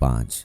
5,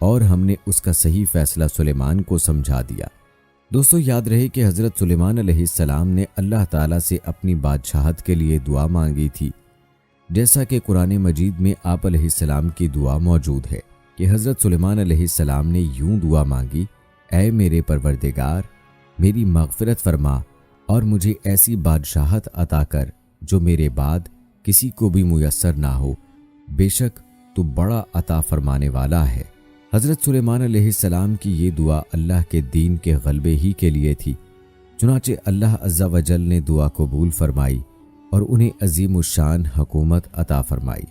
اور ہم نے اس کا صحیح فیصلہ سلیمان کو سمجھا دیا۔ دوستو یاد رہے کہ حضرت سلیمان علیہ السلام نے اللہ تعالیٰ سے اپنی بادشاہت کے لیے دعا مانگی تھی، جیسا کہ قرآن مجید میں آپ علیہ السلام کی دعا موجود ہے کہ حضرت سلیمان علیہ السلام نے یوں دعا مانگی: اے میرے پروردگار، میری مغفرت فرما اور مجھے ایسی بادشاہت عطا کر جو میرے بعد کسی کو بھی میسر نہ ہو، بے شک تو بڑا عطا فرمانے والا ہے۔ حضرت سلیمان علیہ السلام کی یہ دعا اللہ کے دین کے غلبے ہی کے لیے تھی، چنانچہ اللہ عز و جل نے دعا قبول فرمائی اور انہیں عظیم الشان حکومت عطا فرمائی۔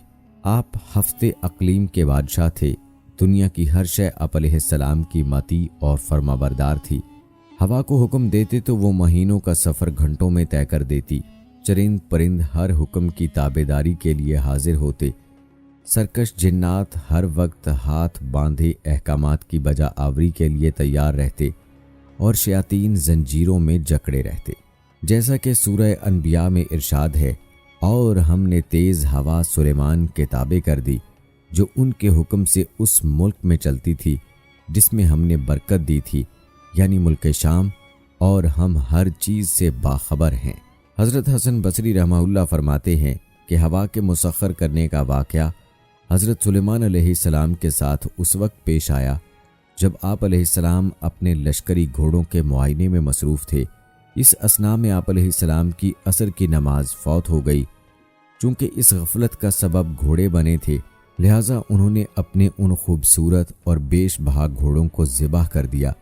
آپ ہفتے اقلیم کے بادشاہ تھے، دنیا کی ہر شے آپ علیہ السلام کی ماتی اور فرما بردار تھی۔ ہوا کو حکم دیتے تو وہ مہینوں کا سفر گھنٹوں میں طے کر دیتی، چرند پرند ہر حکم کی تابعداری کے لیے حاضر ہوتے، سرکش جنات ہر وقت ہاتھ باندھے احکامات کی بجا آوری کے لیے تیار رہتے اور شیاطین زنجیروں میں جکڑے رہتے، جیسا کہ سورہ انبیاء میں ارشاد ہے: اور ہم نے تیز ہوا سلیمان کے تابع کر دی جو ان کے حکم سے اس ملک میں چلتی تھی جس میں ہم نے برکت دی تھی، یعنی ملک شام، اور ہم ہر چیز سے باخبر ہیں۔ حضرت حسن بصری رحمہ اللہ فرماتے ہیں کہ ہوا کے مسخر کرنے کا واقعہ حضرت سلیمان علیہ السلام کے ساتھ اس وقت پیش آیا جب آپ علیہ السلام اپنے لشکری گھوڑوں کے معائنے میں مصروف تھے۔ اس اثناء میں آپ علیہ السلام کی عصر کی نماز فوت ہو گئی۔ چونکہ اس غفلت کا سبب گھوڑے بنے تھے، لہٰذا انہوں نے اپنے ان خوبصورت اور بیش بہا گھوڑوں کو ذبح کر دیا۔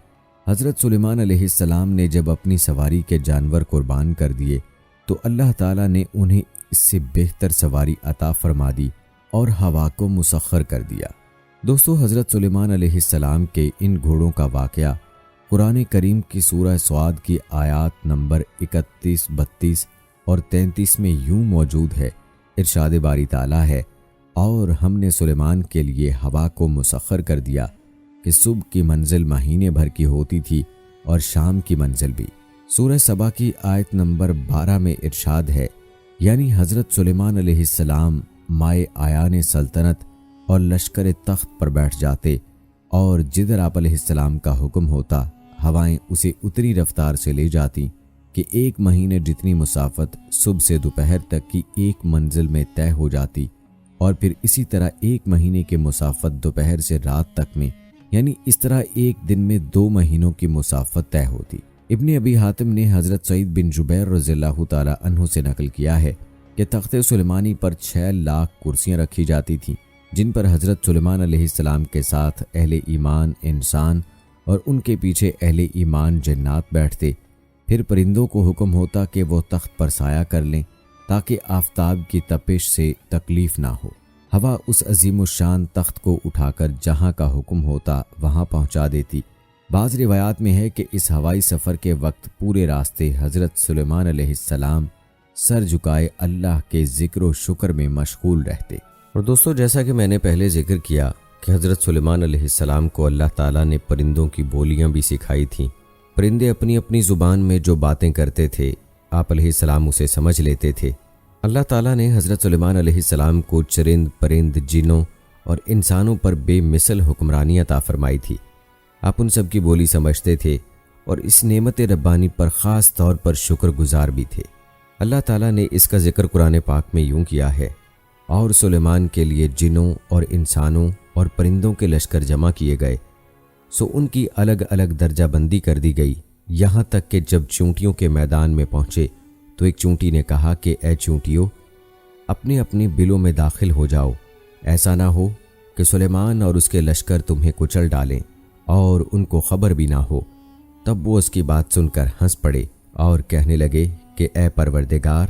حضرت سلیمان علیہ السلام نے جب اپنی سواری کے جانور قربان کر دیے تو اللہ تعالیٰ نے انہیں اس سے بہتر سواری عطا فرما دی اور ہوا کو مسخر کر دیا۔ دوستو حضرت سلیمان علیہ السلام کے ان گھوڑوں کا واقعہ قرآن کریم کی سورہ صاد کی آیات نمبر 31، 32 اور 33 میں یوں موجود ہے۔ ارشاد باری تعالیٰ ہے: اور ہم نے سلیمان کے لیے ہوا کو مسخر کر دیا کہ صبح کی منزل مہینے بھر کی ہوتی تھی اور شام کی منزل بھی۔ سورہ سبا کی آیت نمبر 12 میں ارشاد ہے، یعنی حضرت سلیمان علیہ السلام مائے آیان سلطنت اور لشکر تخت پر بیٹھ جاتے اور جدھر آپ علیہ السلام کا حکم ہوتا ہوائیں اسے اتنی رفتار سے لے جاتی کہ ایک مہینے جتنی مسافت صبح سے دوپہر تک کی ایک منزل میں طے ہو جاتی، اور پھر اسی طرح ایک مہینے کی مسافت دوپہر سے رات تک میں، یعنی اس طرح ایک دن میں 2 مہینوں کی مسافت طے ہوتی۔ ابن ابی حاتم نے حضرت سعید بن جبیر رضی اللہ تعالی عنہ سے نقل کیا ہے کہ تخت سلیمانی پر 6 لاکھ کرسیاں رکھی جاتی تھیں، جن پر حضرت سلیمان علیہ السلام کے ساتھ اہل ایمان انسان اور ان کے پیچھے اہل ایمان جنات بیٹھتے۔ پھر پرندوں کو حکم ہوتا کہ وہ تخت پر سایہ کر لیں تاکہ آفتاب کی تپش سے تکلیف نہ ہو۔ ہوا اس عظیم الشان تخت کو اٹھا کر جہاں کا حکم ہوتا وہاں پہنچا دیتی۔ بعض روایات میں ہے کہ اس ہوائی سفر کے وقت پورے راستے حضرت سلیمان علیہ السلام سر جھکائے اللہ کے ذکر و شکر میں مشغول رہتے۔ اور دوستو جیسا کہ میں نے پہلے ذکر کیا کہ حضرت سلیمان علیہ السلام کو اللہ تعالیٰ نے پرندوں کی بولیاں بھی سکھائی تھیں۔ پرندے اپنی اپنی زبان میں جو باتیں کرتے تھے آپ علیہ السلام اسے سمجھ لیتے تھے۔ اللہ تعالیٰ نے حضرت سلیمان علیہ السلام کو چرند پرند جنوں اور انسانوں پر بے مثل حکمرانی عطا فرمائی تھی۔ آپ ان سب کی بولی سمجھتے تھے اور اس نعمت ربانی پر خاص طور پر شکر گزار بھی تھے۔ اللہ تعالیٰ نے اس کا ذکر قرآن پاک میں یوں کیا ہے: اور سلیمان کے لیے جنوں اور انسانوں اور پرندوں کے لشکر جمع کیے گئے، سو ان کی الگ الگ درجہ بندی کر دی گئی، یہاں تک کہ جب چونٹیوں کے میدان میں پہنچے تو ایک چونٹی نے کہا کہ اے چونٹیوں، اپنے اپنے بلوں میں داخل ہو جاؤ، ایسا نہ ہو کہ سلیمان اور اس کے لشکر تمہیں کچل ڈالیں اور ان کو خبر بھی نہ ہو۔ تب وہ اس کی بات سن کر ہنس پڑے اور کہنے لگے کہ اے پروردگار،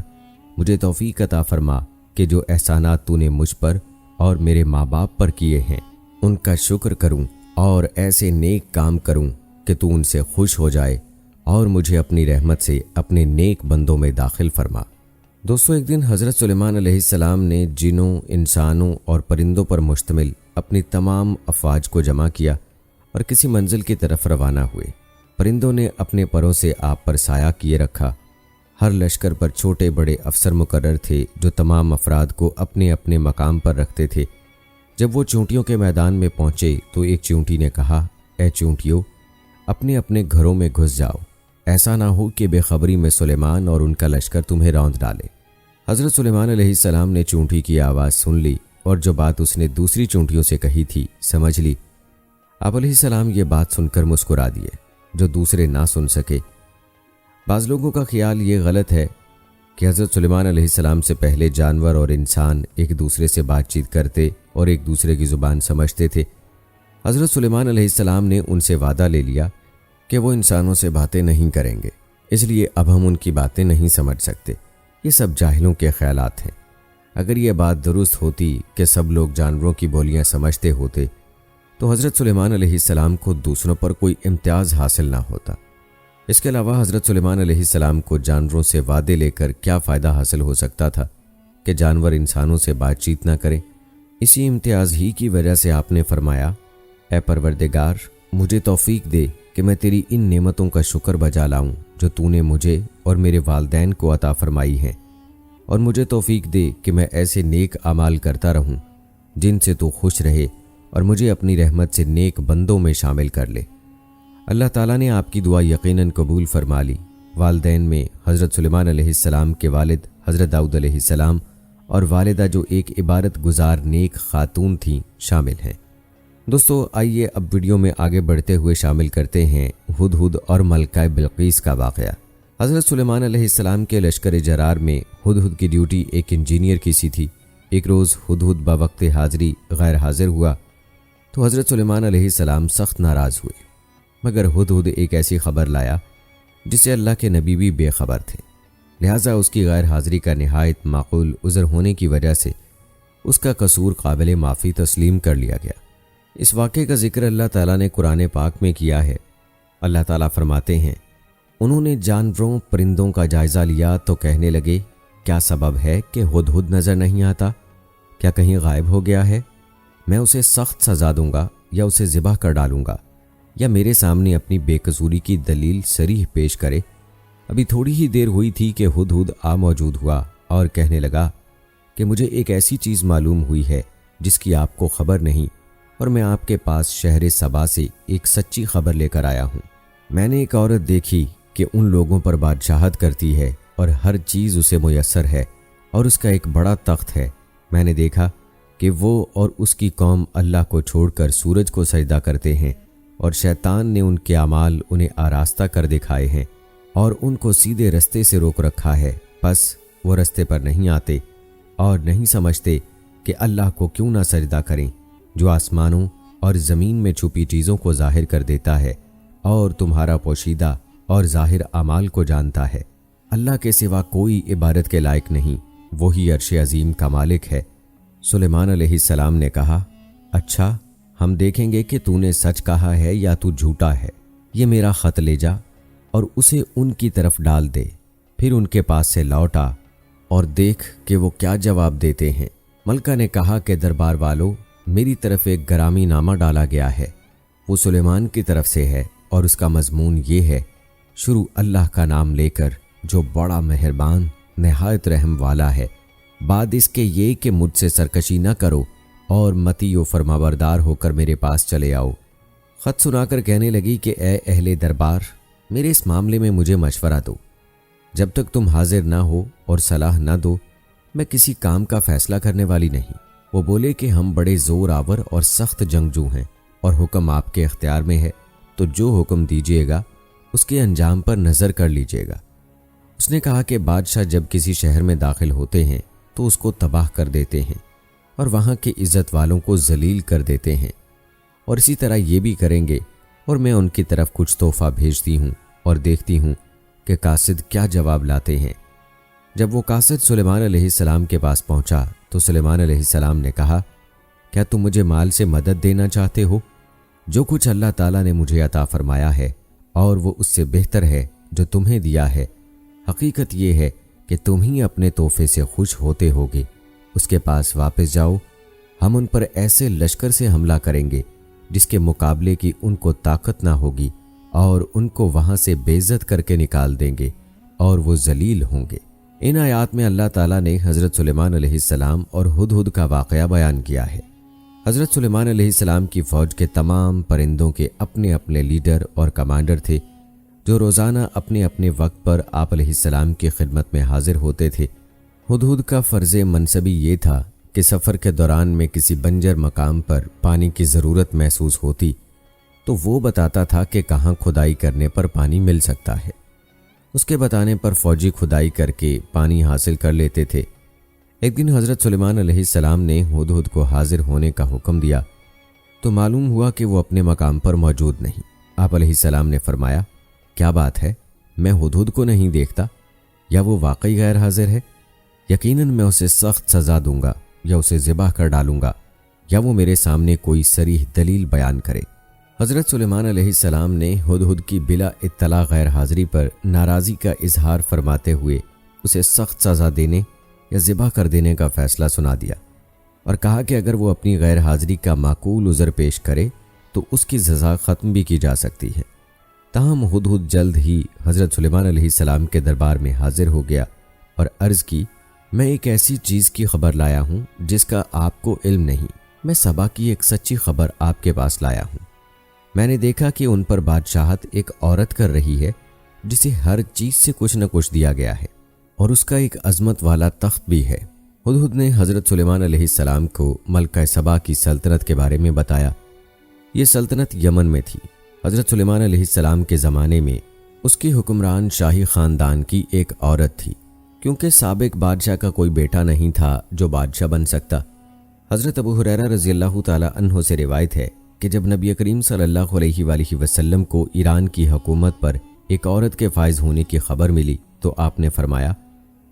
مجھے توفیق عطا فرما کہ جو احسانات تو نے مجھ پر اور میرے ماں باپ پر کیے ہیں ان کا شکر کروں اور ایسے نیک کام کروں کہ تو ان سے خوش ہو جائے اور مجھے اپنی رحمت سے اپنے نیک بندوں میں داخل فرما۔ دوستو ایک دن حضرت سلیمان علیہ السلام نے جنوں، انسانوں اور پرندوں پر مشتمل اپنی تمام افواج کو جمع کیا اور کسی منزل کی طرف روانہ ہوئے۔ پرندوں نے اپنے پروں سے آپ پر سایہ کیے رکھا۔ ہر لشکر پر چھوٹے بڑے افسر مقرر تھے جو تمام افراد کو اپنے اپنے مقام پر رکھتے تھے۔ جب وہ چونٹیوں کے میدان میں پہنچے تو ایک چونٹی نے کہا، اے چونٹیوں، اپنے اپنے گھروں میں گھس جاؤ، ایسا نہ ہو کہ بے خبری میں سلیمان اور ان کا لشکر تمہیں روند ڈالے۔ حضرت سلیمان علیہ السلام نے چونٹی کی آواز سن لی اور جو بات اس نے دوسری چونٹیوں سے کہی تھی سمجھ لی۔ آپ علیہ السلام یہ بات سن کر مسکرا دیے جو دوسرے نہ سن سکے۔ بعض لوگوں کا خیال یہ غلط ہے کہ حضرت سلیمان علیہ السلام سے پہلے جانور اور انسان ایک دوسرے سے بات چیت کرتے اور ایک دوسرے کی زبان سمجھتے تھے۔ حضرت سلیمان علیہ السلام نے ان سے وعدہ لے لیا کہ وہ انسانوں سے باتیں نہیں کریں گے، اس لیے اب ہم ان کی باتیں نہیں سمجھ سکتے۔ یہ سب جاہلوں کے خیالات ہیں۔ اگر یہ بات درست ہوتی کہ سب لوگ جانوروں کی بولیاں سمجھتے ہوتے تو حضرت سلیمان علیہ السلام کو دوسروں پر کوئی امتیاز حاصل نہ ہوتا۔ اس کے علاوہ حضرت سلیمان علیہ السلام کو جانوروں سے وعدے لے کر کیا فائدہ حاصل ہو سکتا تھا کہ جانور انسانوں سے بات چیت نہ کریں۔ اسی امتیاز ہی کی وجہ سے آپ نے فرمایا، اے پروردگار، مجھے توفیق دے کہ میں تیری ان نعمتوں کا شکر بجا لاؤں جو تو نے مجھے اور میرے والدین کو عطا فرمائی ہیں، اور مجھے توفیق دے کہ میں ایسے نیک اعمال کرتا رہوں جن سے تو خوش رہے، اور مجھے اپنی رحمت سے نیک بندوں میں شامل کر لے۔ اللہ تعالیٰ نے آپ کی دعا یقیناً قبول فرما لی۔ والدین میں حضرت سلیمان علیہ السلام کے والد حضرت داؤد علیہ السلام اور والدہ جو ایک عبادت گزار نیک خاتون تھیں شامل ہیں۔ دوستو، آئیے اب ویڈیو میں آگے بڑھتے ہوئے شامل کرتے ہیں ہدہد اور ملکہ بلقیس کا واقعہ۔ حضرت سلیمان علیہ السلام کے لشکر جرار میں ہدہد کی ڈیوٹی ایک انجینئر کی سی تھی۔ ایک روز ہدہد بوقت حاضری غیر حاضر ہوا تو حضرت سلیمان علیہ السلام سخت ناراض ہوئے، مگر ہدہد ایک ایسی خبر لایا جس سے اللہ کے نبی بھی بے خبر تھے، لہٰذا اس کی غیر حاضری کا نہایت معقول عذر ہونے کی وجہ سے اس کا قصور قابل معافی تسلیم کر لیا گیا۔ اس واقعے کا ذکر اللہ تعالیٰ نے قرآن پاک میں کیا ہے۔ اللہ تعالیٰ فرماتے ہیں، انہوں نے جانوروں پرندوں کا جائزہ لیا تو کہنے لگے، کیا سبب ہے کہ ہدہد نظر نہیں آتا؟ کیا کہیں غائب ہو گیا ہے؟ میں اسے سخت سزا دوں گا یا اسے ذبح کر ڈالوں گا، یا میرے سامنے اپنی بے قصوری کی دلیل صریح پیش کرے۔ ابھی تھوڑی ہی دیر ہوئی تھی کہ ہدہد آ موجود ہوا اور کہنے لگا کہ مجھے ایک ایسی چیز معلوم ہوئی ہے جس کی آپ کو خبر نہیں، اور میں آپ کے پاس شہر سبا سے ایک سچی خبر لے کر آیا ہوں۔ میں نے ایک عورت دیکھی کہ ان لوگوں پر بادشاہت کرتی ہے اور ہر چیز اسے میسر ہے، اور اس کا ایک بڑا تخت ہے۔ میں نے دیکھا کہ وہ اور اس کی قوم اللہ کو چھوڑ کر سورج کو سجدہ کرتے ہیں، اور شیطان نے ان کے اعمال انہیں آراستہ کر دکھائے ہیں اور ان کو سیدھے رستے سے روک رکھا ہے، پس وہ رستے پر نہیں آتے اور نہیں سمجھتے کہ اللہ کو کیوں نہ سجدہ کریں جو آسمانوں اور زمین میں چھپی چیزوں کو ظاہر کر دیتا ہے اور تمہارا پوشیدہ اور ظاہر اعمال کو جانتا ہے۔ اللہ کے سوا کوئی عبادت کے لائق نہیں، وہی عرش عظیم کا مالک ہے۔ سلیمان علیہ السلام نے کہا، اچھا، ہم دیکھیں گے کہ تو نے سچ کہا ہے یا تو جھوٹا ہے۔ یہ میرا خط لے جا اور اسے ان کی طرف ڈال دے، پھر ان کے پاس سے لوٹ آ اور دیکھ کہ وہ کیا جواب دیتے ہیں۔ ملکہ نے کہا کہ دربار والو، میری طرف ایک گرامی نامہ ڈالا گیا ہے، وہ سلیمان کی طرف سے ہے، اور اس کا مضمون یہ ہے، شروع اللہ کا نام لے کر جو بڑا مہربان نہایت رحم والا ہے، بعد اس کے یہ کہ مجھ سے سرکشی نہ کرو اور متی و فرمانبردار ہو کر میرے پاس چلے آؤ۔ خط سنا کر کہنے لگی کہ اے اہل دربار، میرے اس معاملے میں مجھے مشورہ دو۔ جب تک تم حاضر نہ ہو اور صلاح نہ دو، میں کسی کام کا فیصلہ کرنے والی نہیں۔ وہ بولے کہ ہم بڑے زور آور اور سخت جنگجو ہیں، اور حکم آپ کے اختیار میں ہے، تو جو حکم دیجیے گا اس کے انجام پر نظر کر لیجیے گا۔ اس نے کہا کہ بادشاہ جب کسی شہر میں داخل ہوتے ہیں تو اس کو تباہ کر دیتے ہیں اور وہاں کے عزت والوں کو ذلیل کر دیتے ہیں، اور اسی طرح یہ بھی کریں گے، اور میں ان کی طرف کچھ تحفہ بھیجتی ہوں اور دیکھتی ہوں کہ قاصد کیا جواب لاتے ہیں۔ جب وہ قاصد سلیمان علیہ السلام کے پاس پہنچا تو سلیمان علیہ السلام نے کہا، کیا تم مجھے مال سے مدد دینا چاہتے ہو؟ جو کچھ اللہ تعالیٰ نے مجھے عطا فرمایا ہے اور وہ اس سے بہتر ہے جو تمہیں دیا ہے، حقیقت یہ ہے کہ تم ہی اپنے تحفے سے خوش ہوتے ہوگے۔ اس کے پاس واپس جاؤ، ہم ان پر ایسے لشکر سے حملہ کریں گے جس کے مقابلے کی ان کو طاقت نہ ہوگی، اور ان کو وہاں سے بے عزت کر کے نکال دیں گے اور وہ ذلیل ہوں گے۔ ان آیات میں اللہ تعالیٰ نے حضرت سلیمان علیہ السلام اور ہدہد کا واقعہ بیان کیا ہے۔ حضرت سلیمان علیہ السلام کی فوج کے تمام پرندوں کے اپنے اپنے لیڈر اور کمانڈر تھے جو روزانہ اپنے اپنے وقت پر آپ علیہ السلام کی خدمت میں حاضر ہوتے تھے۔ ہدہد کا فرض منصبی یہ تھا کہ سفر کے دوران میں کسی بنجر مقام پر پانی کی ضرورت محسوس ہوتی تو وہ بتاتا تھا کہ کہاں کھدائی کرنے پر پانی مل سکتا ہے۔ اس کے بتانے پر فوجی کھدائی کر کے پانی حاصل کر لیتے تھے۔ ایک دن حضرت سلیمان علیہ السلام نے ہدہد کو حاضر ہونے کا حکم دیا تو معلوم ہوا کہ وہ اپنے مقام پر موجود نہیں۔ آپ علیہ السلام نے فرمایا، کیا بات ہے، میں ہدہد کو نہیں دیکھتا؟ یا وہ واقعی غیر حاضر ہے؟ یقیناً میں اسے سخت سزا دوں گا یا اسے ذبح کر ڈالوں گا یا وہ میرے سامنے کوئی صریح دلیل بیان کرے۔ حضرت سلیمان علیہ السلام نے ہدہد کی بلا اطلاع غیر حاضری پر ناراضی کا اظہار فرماتے ہوئے اسے سخت سزا دینے یا ذبح کر دینے کا فیصلہ سنا دیا اور کہا کہ اگر وہ اپنی غیر حاضری کا معقول عذر پیش کرے تو اس کی سزا ختم بھی کی جا سکتی ہے۔ تاہم ہدہد جلد ہی حضرت سلیمان علیہ السلام کے دربار میں حاضر ہو گیا اور عرض کی، میں ایک ایسی چیز کی خبر لایا ہوں جس کا آپ کو علم نہیں۔ میں سبا کی ایک سچی خبر آپ کے پاس لایا ہوں۔ میں نے دیکھا کہ ان پر بادشاہت ایک عورت کر رہی ہے جسے ہر چیز سے کچھ نہ کچھ دیا گیا ہے اور اس کا ایک عظمت والا تخت بھی ہے۔ ہدہد نے حضرت سلیمان علیہ السلام کو ملکہ سبا کی سلطنت کے بارے میں بتایا۔ یہ سلطنت یمن میں تھی۔ حضرت سلیمان علیہ السلام کے زمانے میں اس کی حکمران شاہی خاندان کی ایک عورت تھی، کیونکہ سابق بادشاہ کا کوئی بیٹا نہیں تھا جو بادشاہ بن سکتا۔ حضرت ابو ہریرہ رضی اللہ تعالی عنہ سے روایت ہے کہ جب نبی کریم صلی اللہ علیہ وآلہ وسلم کو ایران کی حکومت پر ایک عورت کے فائز ہونے کی خبر ملی تو آپ نے فرمایا،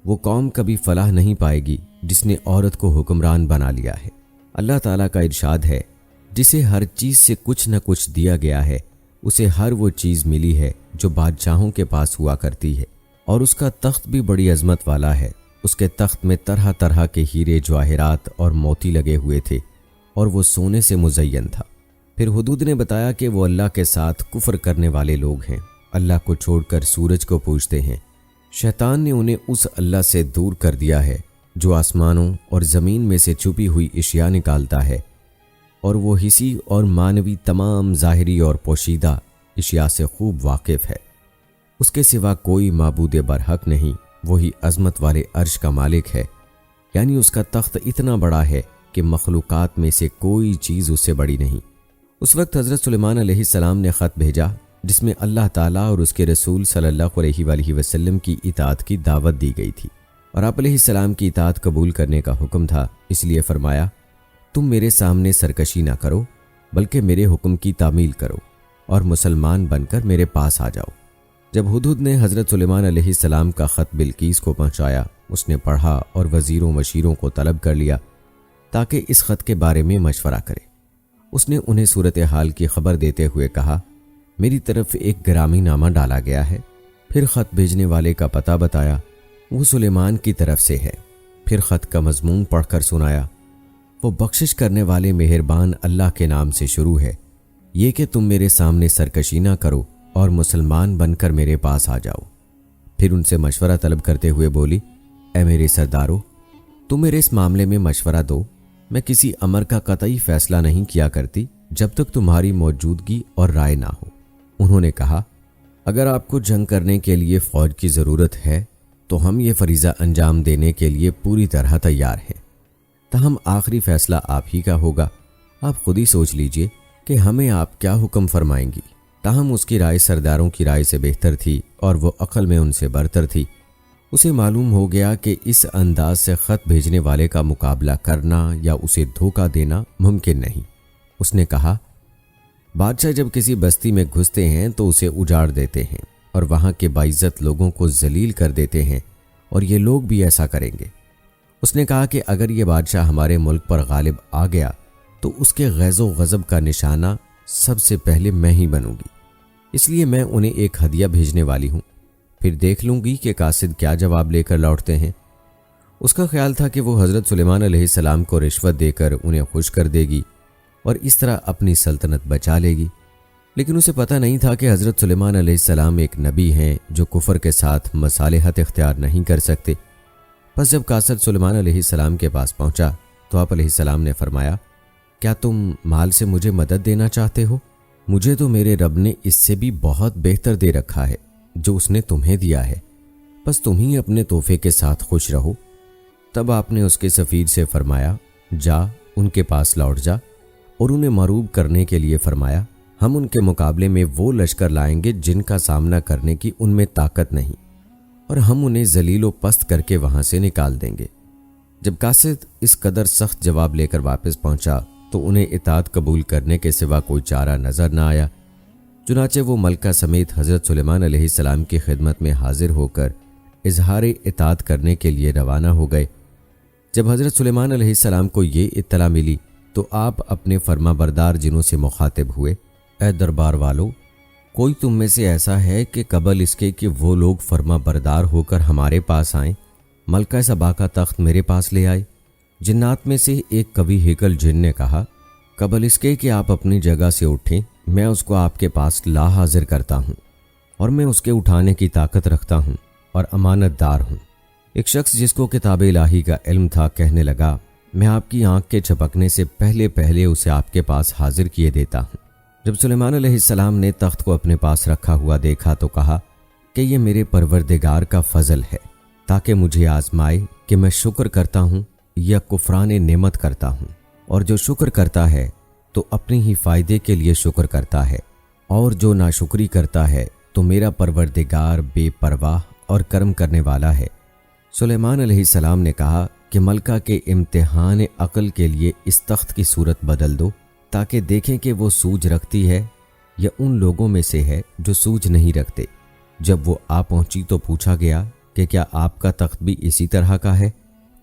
وہ قوم کبھی فلاح نہیں پائے گی جس نے عورت کو حکمران بنا لیا ہے۔ اللہ تعالیٰ کا ارشاد ہے، جسے ہر چیز سے کچھ نہ کچھ دیا گیا ہے اسے ہر وہ چیز ملی ہے جو بادشاہوں کے پاس ہوا کرتی ہے، اور اس کا تخت بھی بڑی عظمت والا ہے۔ اس کے تخت میں طرح طرح کے ہیرے جواہرات اور موتی لگے ہوئے تھے اور وہ سونے سے مزین تھا۔ پھر ہدہد نے بتایا کہ وہ اللہ کے ساتھ کفر کرنے والے لوگ ہیں، اللہ کو چھوڑ کر سورج کو پوجتے ہیں۔ شیطان نے انہیں اس اللہ سے دور کر دیا ہے جو آسمانوں اور زمین میں سے چھپی ہوئی اشیاء نکالتا ہے، اور وہ حسی اور معنوی تمام ظاہری اور پوشیدہ اشیاء سے خوب واقف ہے۔ اس کے سوا کوئی معبود برحق نہیں، وہی عظمت والے عرش کا مالک ہے، یعنی اس کا تخت اتنا بڑا ہے کہ مخلوقات میں سے کوئی چیز اس سے بڑی نہیں۔ اس وقت حضرت سلیمان علیہ السلام نے خط بھیجا جس میں اللہ تعالیٰ اور اس کے رسول صلی اللہ علیہ وآلہ وسلم کی اطاعت کی دعوت دی گئی تھی، اور آپ علیہ السلام کی اطاعت قبول کرنے کا حکم تھا۔ اس لیے فرمایا، تم میرے سامنے سرکشی نہ کرو بلکہ میرے حکم کی تعمیل کرو اور مسلمان بن کر میرے پاس آ جاؤ۔ جب ہدہد نے حضرت سلیمان علیہ السلام کا خط بلقیس کو پہنچایا، اس نے پڑھا اور وزیروں مشیروں کو طلب کر لیا تاکہ اس خط کے بارے میں مشورہ کرے۔ اس نے انہیں صورتحال کی خبر دیتے ہوئے کہا، میری طرف ایک گرامی نامہ ڈالا گیا ہے۔ پھر خط بھیجنے والے کا پتہ بتایا، وہ سلیمان کی طرف سے ہے۔ پھر خط کا مضمون پڑھ کر سنایا، وہ بخشش کرنے والے مہربان اللہ کے نام سے شروع ہے، یہ کہ تم میرے سامنے سرکشی نہ کرو اور مسلمان بن کر میرے پاس آ جاؤ۔ پھر ان سے مشورہ طلب کرتے ہوئے بولی، اے میرے سردارو، تم میرے اس معاملے میں مشورہ دو۔ میں کسی امر کا قطعی فیصلہ نہیں کیا کرتی جب تک تمہاری موجودگی اور رائے نہ ہو۔ انہوں نے کہا، اگر آپ کو جنگ کرنے کے لیے فوج کی ضرورت ہے تو ہم یہ فریضہ انجام دینے کے لیے پوری طرح تیار ہیں، تاہم آخری فیصلہ آپ ہی کا ہوگا۔ آپ خود ہی سوچ لیجئے کہ ہمیں آپ کیا حکم فرمائیں گی۔ تاہم اس کی رائے سرداروں کی رائے سے بہتر تھی اور وہ عقل میں ان سے برتر تھی۔ اسے معلوم ہو گیا کہ اس انداز سے خط بھیجنے والے کا مقابلہ کرنا یا اسے دھوکہ دینا ممکن نہیں۔ اس نے کہا، بادشاہ جب کسی بستی میں گھستے ہیں تو اسے اجاڑ دیتے ہیں اور وہاں کے باعزت لوگوں کو ذلیل کر دیتے ہیں، اور یہ لوگ بھی ایسا کریں گے۔ اس نے کہا کہ اگر یہ بادشاہ ہمارے ملک پر غالب آ گیا تو اس کے غیظ و غضب کا نشانہ سب سے پہلے میں ہی بنوں گی، اس لیے میں انہیں ایک ہدیہ بھیجنے والی ہوں، پھر دیکھ لوں گی کہ قاصد کیا جواب لے کر لوٹتے ہیں۔ اس کا خیال تھا کہ وہ حضرت سلیمان علیہ السلام کو رشوت دے کر انہیں خوش کر دے گی اور اس طرح اپنی سلطنت بچا لے گی، لیکن اسے پتہ نہیں تھا کہ حضرت سلیمان علیہ السلام ایک نبی ہیں جو کفر کے ساتھ مصالحت اختیار نہیں کر سکتے۔ پس جب قاصد سلیمان علیہ السلام کے پاس پہنچا تو آپ علیہ السلام نے فرمایا، کیا تم مال سے مجھے مدد دینا چاہتے ہو؟ مجھے تو میرے رب نے اس سے بھی بہت بہتر دے رکھا ہے جو اس نے تمہیں دیا ہے، بس تم ہی اپنے تحفے کے ساتھ خوش رہو۔ تب آپ نے اس کے سفیر سے فرمایا، جا ان کے پاس لوٹ جا، اور انہیں مروب کرنے کے لیے فرمایا، ہم ان کے مقابلے میں وہ لشکر لائیں گے جن کا سامنا کرنے کی ان میں طاقت نہیں، اور ہم انہیں ذلیل و پست کر کے وہاں سے نکال دیں گے۔ جب قاصد اس قدر سخت جواب لے کر واپس پہنچا تو انہیں اطاعت قبول کرنے کے سوا کوئی چارہ نظر نہ آیا۔ چنانچہ وہ ملکہ سمیت حضرت سلیمان علیہ السلام کی خدمت میں حاضر ہو کر اظہار اطاعت کرنے کے لیے روانہ ہو گئے۔ جب حضرت سلیمان علیہ السلام کو یہ اطلاع ملی تو آپ اپنے فرما بردار جنوں سے مخاطب ہوئے، اے دربار والو، کوئی تم میں سے ایسا ہے کہ قبل اس کے کہ وہ لوگ فرما بردار ہو کر ہمارے پاس آئیں، ملکہ سبا کا تخت میرے پاس لے آئے؟ جنات میں سے ایک قوی ہیکل جن نے کہا، قبل اس کے کہ آپ اپنی جگہ سے اٹھیں، میں اس کو آپ کے پاس لا حاضر کرتا ہوں، اور میں اس کے اٹھانے کی طاقت رکھتا ہوں اور امانت دار ہوں۔ ایک شخص جس کو کتاب الہی کا علم تھا کہنے لگا، میں آپ کی آنکھ کے چھپکنے سے پہلے اسے آپ کے پاس حاضر کیے دیتا ہوں۔ جب سلیمان علیہ السلام نے تخت کو اپنے پاس رکھا ہوا دیکھا تو کہا کہ یہ میرے پروردگار کا فضل ہے تاکہ مجھے آزمائے کہ میں شکر کرتا ہوں یا کفران نعمت کرتا ہوں، اور جو شکر کرتا ہے تو اپنے ہی فائدے کے لیے شکر کرتا ہے، اور جو ناشکری کرتا ہے تو میرا پروردگار بے پرواہ اور کرم کرنے والا ہے۔ سلیمان علیہ السلام نے کہا کہ ملکہ کے امتحان عقل کے لیے اس تخت کی صورت بدل دو تاکہ دیکھیں کہ وہ سوجھ رکھتی ہے یا ان لوگوں میں سے ہے جو سوجھ نہیں رکھتے۔ جب وہ آ پہنچی تو پوچھا گیا کہ کیا آپ کا تخت بھی اسی طرح کا ہے؟